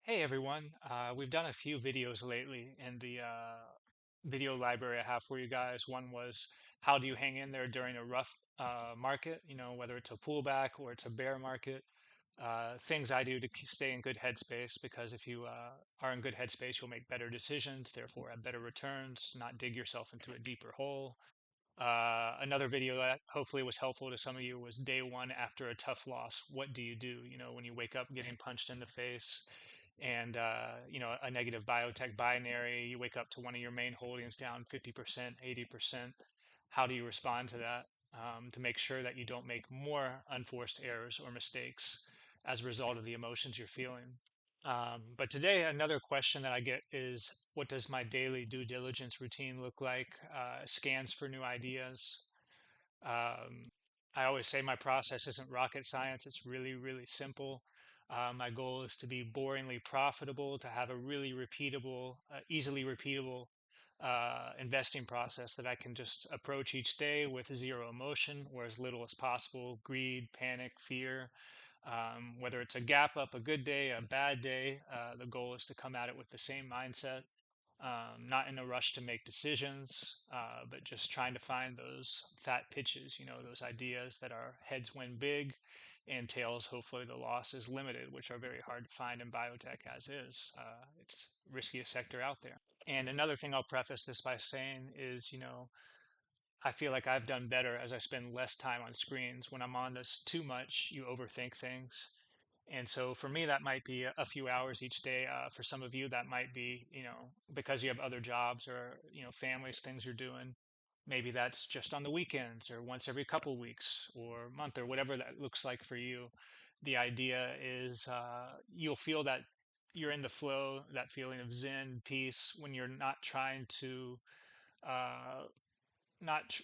Hey everyone, we've done a few videos lately in the video library I have for you guys. One was how do you hang in there during a rough market, whether it's a pullback or it's a bear market. Things I do to stay in good headspace because if you are in good headspace, you'll make better decisions, therefore have better returns, not dig yourself into a deeper hole. Another video that hopefully was helpful to some of you was day one after a tough loss. What do you do? When you wake up getting punched in the face and, a negative biotech binary, you wake up to one of your main holdings down 50%, 80%. How do you respond to that to make sure that you don't make more unforced errors or mistakes as a result of the emotions you're feeling? But today, another question that I get is, what does my daily due diligence routine look like? Scans for new ideas. Um, I always say my process isn't rocket science. It's really, really simple. My goal is to be boringly profitable, to have a really repeatable, easily repeatable investing process that I can just approach each day with zero emotion or as little as possible, greed, panic, fear. Whether it's a gap up, a good day, a bad day, the goal is to come at it with the same mindset, not in a rush to make decisions, but just trying to find those fat pitches, those ideas that are heads win big and tails, hopefully the loss is limited, which are very hard to find in biotech as is. It's riskiest sector out there. And another thing I'll preface this by saying is, I feel like I've done better as I spend less time on screens. When I'm on this too much, you overthink things. And so for me, that might be a few hours each day. For some of you, that might be, because you have other jobs or, families, things you're doing. Maybe that's just on the weekends or once every couple weeks or month or whatever that looks like for you. The idea is you'll feel that you're in the flow, that feeling of zen, peace, when you're not trying to uh,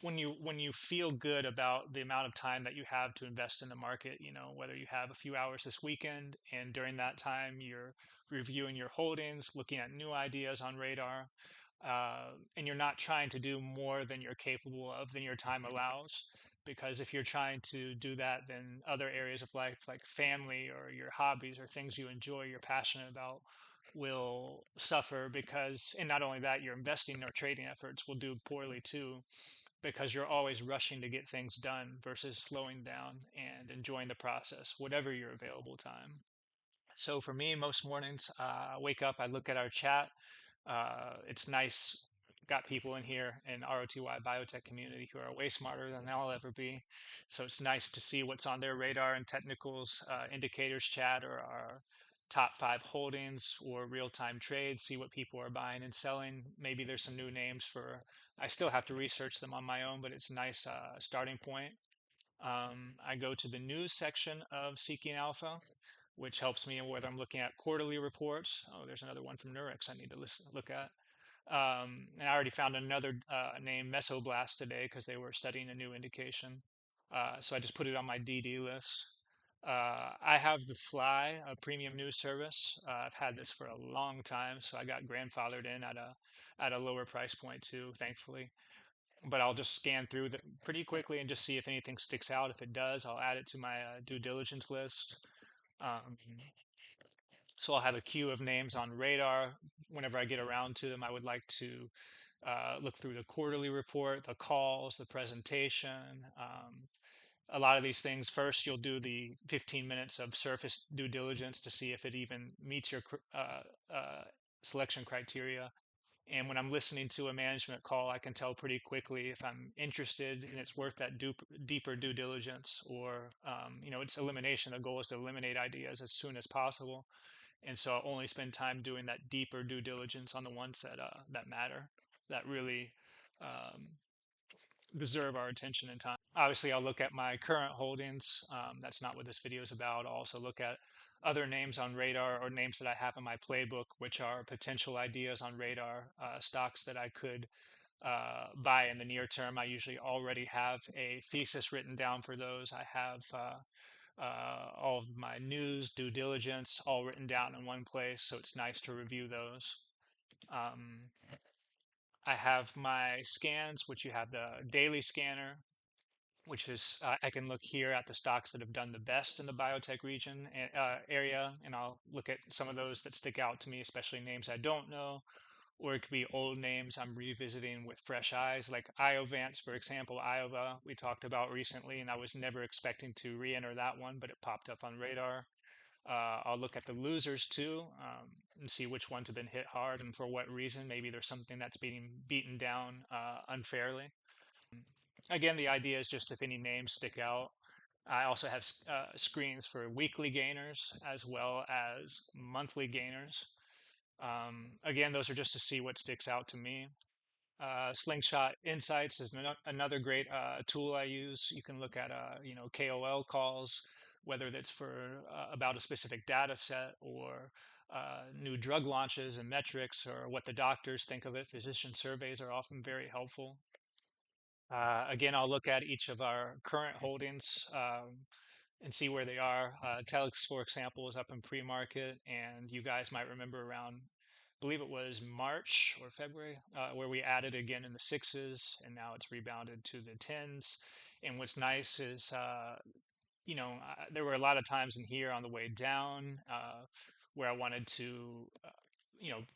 when you feel good about the amount of time that you have to invest in the market, whether you have a few hours this weekend and during that time you're reviewing your holdings, looking at new ideas on radar, and you're not trying to do more than you're capable of than your time allows. Because if you're trying to do that, then other areas of life like family or your hobbies or things you enjoy, you're passionate about, will suffer. Because and not only that, your investing or trading efforts will do poorly too, because you're always rushing to get things done versus slowing down and enjoying the process, whatever your available time. So for me, most mornings, I wake up, I look at our chat. It's nice. Got people in here in ROTY biotech community who are way smarter than I'll ever be. So it's nice to see what's on their radar and technicals, indicators chat, or our top five holdings or real-time trades, see what people are buying and selling. Maybe there's some new names for, I still have to research them on my own, but it's a nice starting point. I go to the news section of Seeking Alpha, which helps me whether I'm looking at quarterly reports. Oh, there's another one from Nurex I need to look at. And I already found another name, Mesoblast, today because they were studying a new indication. So I just put it on my DD list. I have the Fly, a premium news service. I've had this for a long time, so I got grandfathered in at a lower price point too, thankfully. But I'll just scan through pretty quickly and just see if anything sticks out. If it does, I'll add it to my due diligence list. Um, so I'll have a queue of names on radar. Whenever I get around to them, I would like to look through the quarterly report, the calls, the presentation. A lot of these things, first, you'll do the 15 minutes of surface due diligence to see if it even meets your selection criteria. And when I'm listening to a management call, I can tell pretty quickly if I'm interested and it's worth that deeper due diligence, or, it's elimination. The goal is to eliminate ideas as soon as possible. And so I'll only spend time doing that deeper due diligence on the ones that matter, that really um, deserve our attention and time. Obviously, I'll look at my current holdings. That's not what this video is about. I'll also look at other names on radar or names that I have in my playbook, which are potential ideas on radar, stocks that I could buy in the near term. I usually already have a thesis written down for those. I have all of my news, due diligence, all written down in one place. So it's nice to review those. Um, I have my scans, which you have the daily scanner, which is I can look here at the stocks that have done the best in the biotech region area, and I'll look at some of those that stick out to me, especially names I don't know, or it could be old names I'm revisiting with fresh eyes, like Iovance, for example. Iowa, we talked about recently, and I was never expecting to re-enter that one, but it popped up on radar. I'll look at the losers too, and see which ones have been hit hard and for what reason. Maybe there's something that's being beaten down unfairly. Again, the idea is just if any names stick out. I also have screens for weekly gainers as well as monthly gainers. Again, those are just to see what sticks out to me. Slingshot Insights is another great tool I use. You can look at KOL calls, whether that's for about a specific data set or new drug launches and metrics, or what the doctors think of it. Physician surveys are often very helpful. Again, I'll look at each of our current holdings and see where they are. Telix, for example, is up in pre-market, and you guys might remember around, I believe it was March or February, where we added again in the sixes, and now it's rebounded to the tens. And what's nice is there were a lot of times in here on the way down where I wanted to,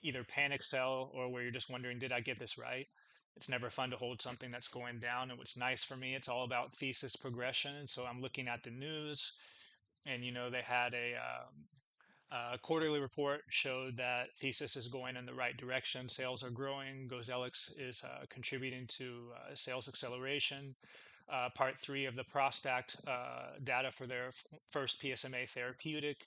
either panic sell, or where you're just wondering, did I get this right? It's never fun to hold something that's going down. And what's nice for me, it's all about thesis progression. And so I'm looking at the news, and they had a quarterly report showed that thesis is going in the right direction. Sales are growing. Gozellix is contributing to sales acceleration. Part three of the Prostact data for their first PSMA therapeutic.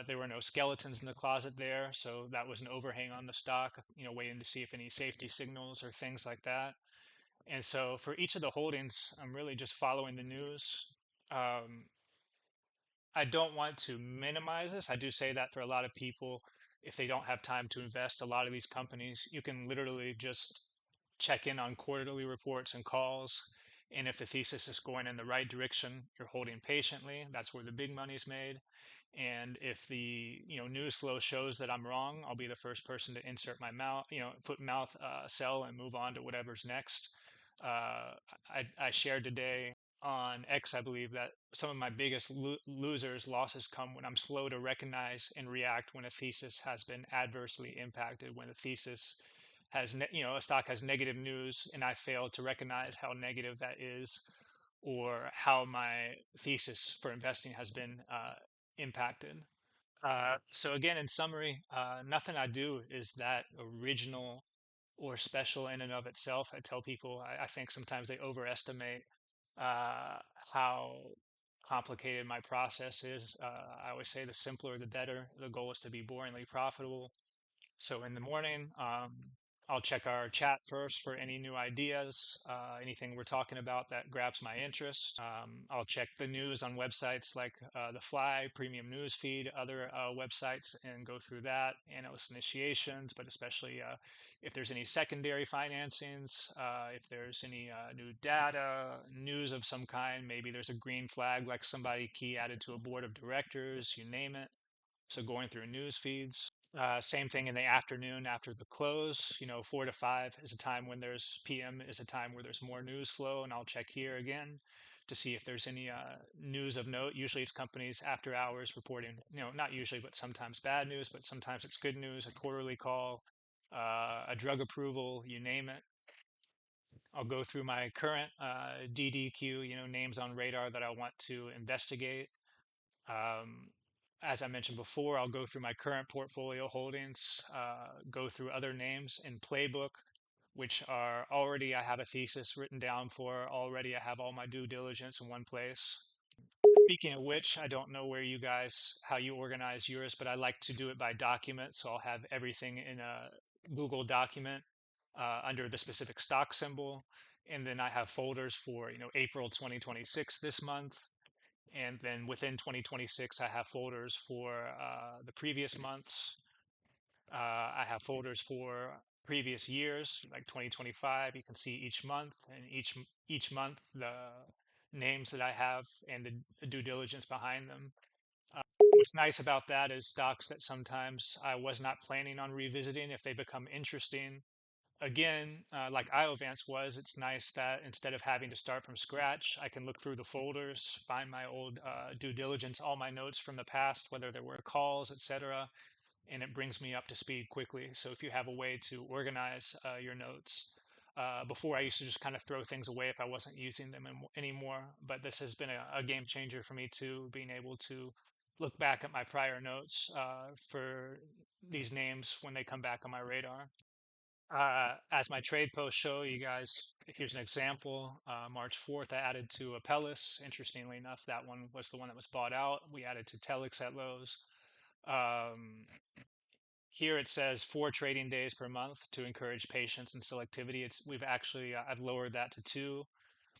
There were no skeletons in the closet there, so that was an overhang on the stock, waiting to see if any safety signals or things like that. And so for each of the holdings, I'm really just following the news. Um, I don't want to minimize this. I do say that for a lot of people, if they don't have time to invest, a lot of these companies, you can literally just check in on quarterly reports and calls. And if the thesis is going in the right direction, you're holding patiently. That's where the big money's made. And if the news flow shows that I'm wrong, I'll be the first person to insert my mouth, foot and mouth sell and move on to whatever's next. I shared today on X, I believe, that some of my biggest losses come when I'm slow to recognize and react when a thesis has been adversely impacted, when a thesis has, a stock has negative news, and I fail to recognize how negative that is, or how my thesis for investing has been impacted. So again, in summary, nothing I do is that original or special in and of itself. I tell people I think sometimes they overestimate uh, how complicated my process is. I always say the simpler, the better. The goal is to be boringly profitable. So in the morning, I'll check our chat first for any new ideas, anything we're talking about that grabs my interest. I'll check the news on websites like The Fly, Premium Newsfeed, other websites, and go through that, analyst initiations, but especially if there's any secondary financings, if there's any new data, news of some kind, maybe there's a green flag like somebody key added to a board of directors, you name it. So going through news feeds. Same thing in the afternoon after the close. 4 to 5 is a time when there's PM is a time where there's more news flow, and I'll check here again to see if there's any news of note. Usually it's companies after hours reporting, not usually, but sometimes bad news, but sometimes it's good news, a quarterly call, a drug approval, you name it. I'll go through my current DDQ, names on radar that I want to investigate. Um, as I mentioned before, I'll go through my current portfolio holdings, go through other names in Playbook, which are already I have a thesis written down for, already I have all my due diligence in one place. Speaking of which, I don't know how you organize yours, but I like to do it by document. So I'll have everything in a Google document under the specific stock symbol. And then I have folders for, April 2026 this month, and then within 2026, I have folders for the previous months. I have folders for previous years, like 2025. You can see each month, and each month the names that I have and the due diligence behind them. What's nice about that is stocks that sometimes I was not planning on revisiting. If they become interesting, Again, like Iovance was, it's nice that instead of having to start from scratch, I can look through the folders, find my old due diligence, all my notes from the past, whether there were calls, etc., and it brings me up to speed quickly. So if you have a way to organize your notes, before I used to just kind of throw things away if I wasn't using them anymore, but this has been a game changer for me too, being able to look back at my prior notes for these names when they come back on my radar. As my trade posts show you guys, here's an example. March 4th, I added to Apellis. Interestingly enough, that one was the one that was bought out. We added to Telix at lows. Um, Here it says 4 trading days per month to encourage patience and selectivity. We've actually I've lowered that to 2.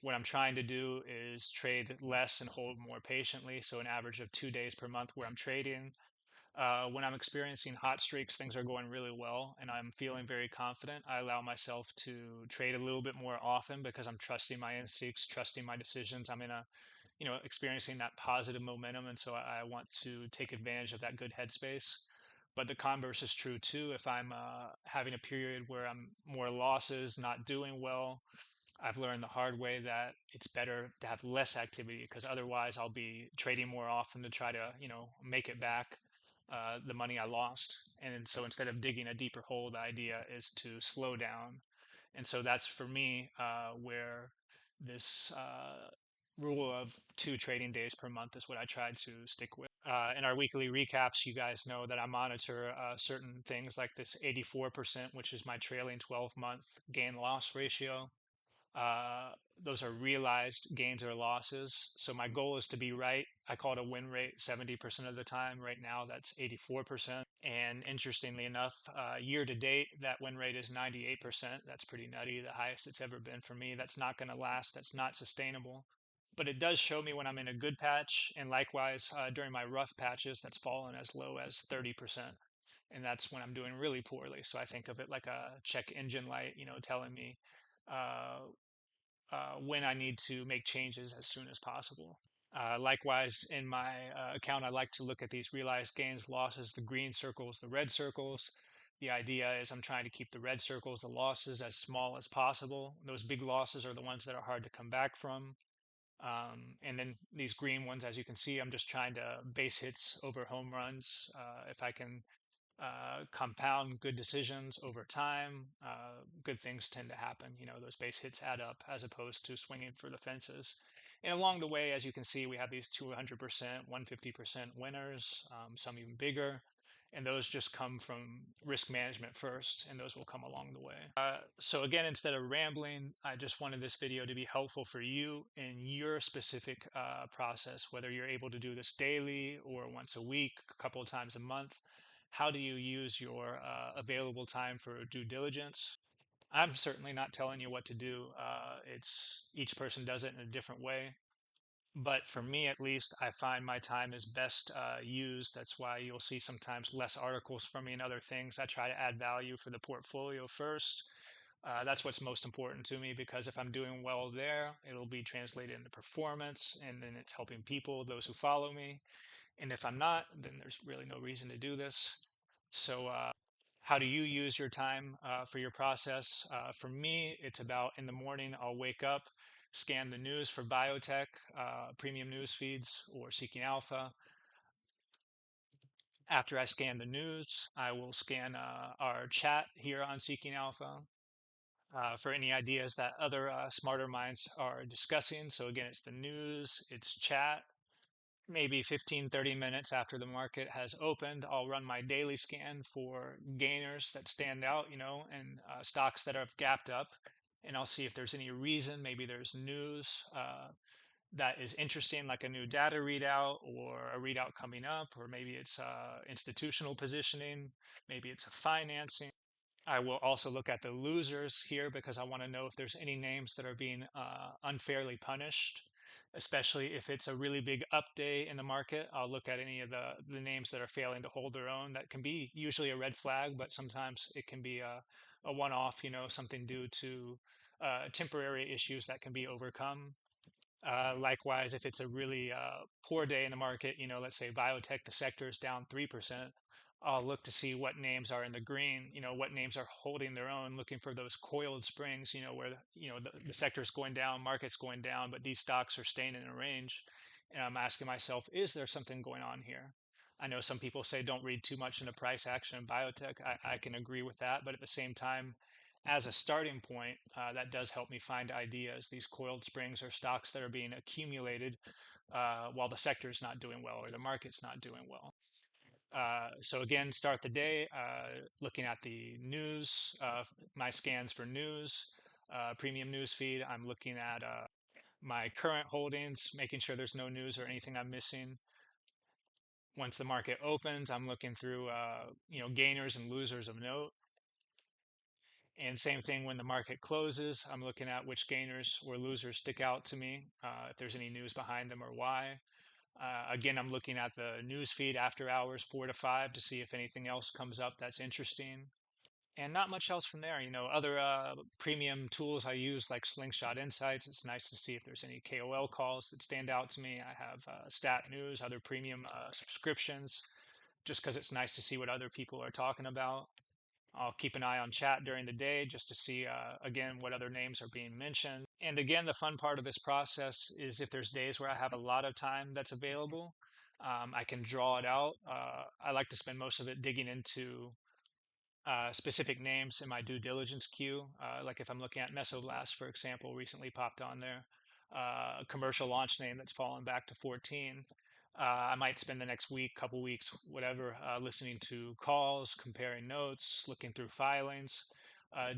What I'm trying to do is trade less and hold more patiently. So an average of 2 days per month where I'm trading. When I'm experiencing hot streaks, things are going really well and I'm feeling very confident. I allow myself to trade a little bit more often because I'm trusting my instincts, trusting my decisions. I'm in a, experiencing that positive momentum. And so I want to take advantage of that good headspace. But the converse is true too. If I'm having a period where I'm more losses, not doing well, I've learned the hard way that it's better to have less activity because otherwise I'll be trading more often to try to, make it back the money I lost. And so instead of digging a deeper hole, the idea is to slow down. And so that's for me where this rule of 2 trading days per month is what I try to stick with. In our weekly recaps, you guys know that I monitor certain things like this 84%, which is my trailing 12-month gain loss ratio. Those are realized gains or losses. So my goal is to be right. I call it a win rate 70% of the time. Right now, that's 84%. And interestingly enough, year to date, that win rate is 98%. That's pretty nutty, the highest it's ever been for me. That's not going to last. That's not sustainable. But it does show me when I'm in a good patch. And likewise, during my rough patches, that's fallen as low as 30%. And that's when I'm doing really poorly. So I think of it like a check engine light, telling me uh, when I need to make changes as soon as possible. Likewise, in my account, I like to look at these realized gains, losses, the green circles, the red circles. The idea is I'm trying to keep the red circles, the losses, as small as possible. Those big losses are the ones that are hard to come back from. And then these green ones, as you can see, I'm just trying to base hits over home runs. If I can compound good decisions over time, good things tend to happen. Those base hits add up as opposed to swinging for the fences. And along the way, as you can see, we have these 200%, 150% winners, some even bigger. And those just come from risk management first, and those will come along the way. So again, instead of rambling, I just wanted this video to be helpful for you in your specific process, whether you're able to do this daily or once a week, a couple of times a month. How do you use your available time for due diligence? I'm certainly not telling you what to do. It's each person does it in a different way. But for me, at least, I find my time is best used. That's why you'll see sometimes less articles from me and other things. I try to add value for the portfolio first. That's what's most important to me because if I'm doing well there, it'll be translated into performance and then it's helping people, those who follow me. And if I'm not, then there's really no reason to do this. So, how do you use your time for your process? For me, it's about in the morning, I'll wake up, scan the news for biotech, premium news feeds, or Seeking Alpha. After I scan the news, I will scan our chat here on Seeking Alpha for any ideas that other smarter minds are discussing. So, again, it's the news, it's chat, maybe 15, 30 minutes after the market has opened, I'll run my daily scan for gainers that stand out, and stocks that have gapped up. And I'll see if there's any reason, maybe there's news that is interesting, like a new data readout or a readout coming up, or maybe it's institutional positioning, maybe it's a financing. I will also look at the losers here because I want to know if there's any names that are being unfairly punished, especially if it's a really big up day in the market. I'll look at any of the names that are failing to hold their own. That can be usually a red flag, but sometimes it can be a one-off, something due to temporary issues that can be overcome. Likewise, if it's a really poor day in the market, let's say biotech, the sector is down 3%, I'll look to see what names are in the green, what names are holding their own, looking for those coiled springs, where the sector's going down, market's going down, but these stocks are staying in a range. And I'm asking myself, is there something going on here? I know some people say don't read too much into price action in biotech. I can agree with that, but at the same time, as a starting point, that does help me find ideas. These coiled springs are stocks that are being accumulated while the sector is not doing well or the market's not doing well. So again, start the day looking at the news, my scans for news, premium news feed. I'm looking at my current holdings, making sure there's no news or anything I'm missing. Once the market opens, I'm looking through gainers and losers of note. And same thing when the market closes, I'm looking at which gainers or losers stick out to me, if there's any news behind them or why. Again, I'm looking at the news feed after hours, 4 to 5, to see if anything else comes up that's interesting. And not much else from there. Other premium tools I use like Slingshot Insights. It's nice to see if there's any KOL calls that stand out to me. I have Stat News, other premium subscriptions, just because it's nice to see what other people are talking about. I'll keep an eye on chat during the day just to see, again, what other names are being mentioned. And again, the fun part of this process is if there's days where I have a lot of time that's available, I can draw it out. I like to spend most of it digging into specific names in my due diligence queue. Like if I'm looking at Mesoblast, for example, recently popped on there, a commercial launch name that's fallen back to 14. I might spend the next week, couple weeks, whatever, listening to calls, comparing notes, looking through filings,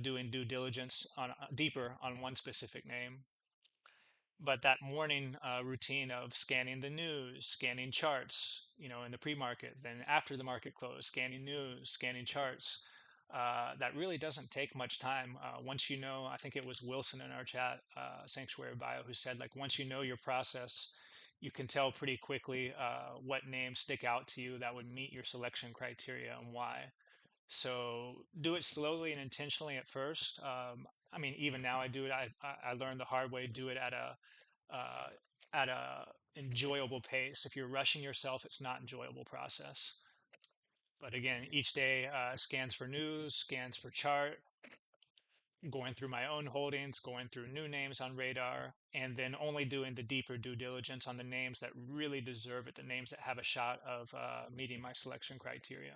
doing due diligence on deeper on one specific name. But that morning routine of scanning the news, scanning charts, in the pre-market, then after the market close, scanning news, scanning charts, that really doesn't take much time. Once I think it was Wilson in our chat, Sanctuary Bio, who said, like, once you know your process, you can tell pretty quickly what names stick out to you that would meet your selection criteria and why. So do it slowly and intentionally at first. I mean, even now I do it. I learned the hard way. Do it uh, at a enjoyable pace. If you're rushing yourself, it's not enjoyable process. But again, each day scans for news, scans for chart, going through my own holdings, going through new names on radar, and then only doing the deeper due diligence on the names that really deserve it, the names that have a shot of meeting my selection criteria.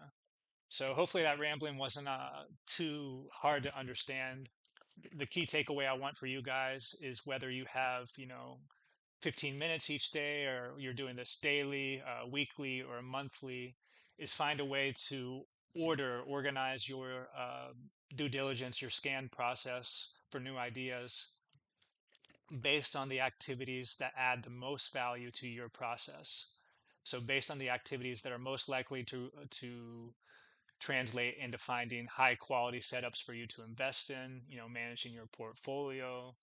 So hopefully that rambling wasn't too hard to understand. The key takeaway I want for you guys is whether you have, 15 minutes each day or you're doing this daily, weekly, or monthly, is find a way to organize your due diligence, your scan process for new ideas based on the activities that add the most value to your process. So based on the activities that are most likely to translate into finding high quality setups for you to invest in, managing your portfolio.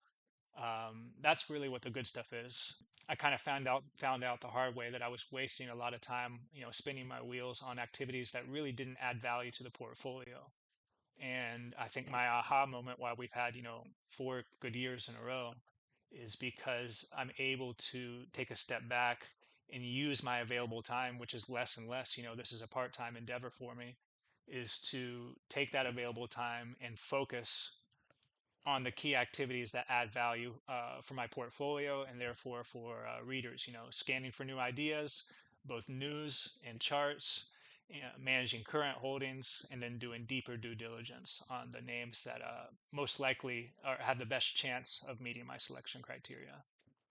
That's really what the good stuff is. I kind of found out the hard way that I was wasting a lot of time, spinning my wheels on activities that really didn't add value to the portfolio. And I think my aha moment, why we've had, 4 good years in a row, is because I'm able to take a step back and use my available time, which is less and less. This is a part-time endeavor for me, is to take that available time and focus on the key activities that add value for my portfolio and therefore for readers. Scanning for new ideas, both news and charts, managing current holdings, and then doing deeper due diligence on the names that most likely have the best chance of meeting my selection criteria.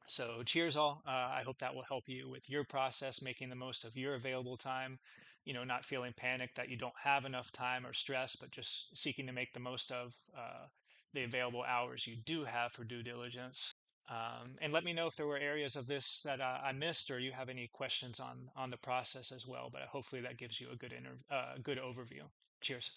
So cheers all. I hope that will help you with your process, making the most of your available time, not feeling panicked that you don't have enough time or stress, but just seeking to make the most of the available hours you do have for due diligence. And let me know if there were areas of this that I missed or you have any questions on the process as well. But hopefully that gives you a good overview. Cheers.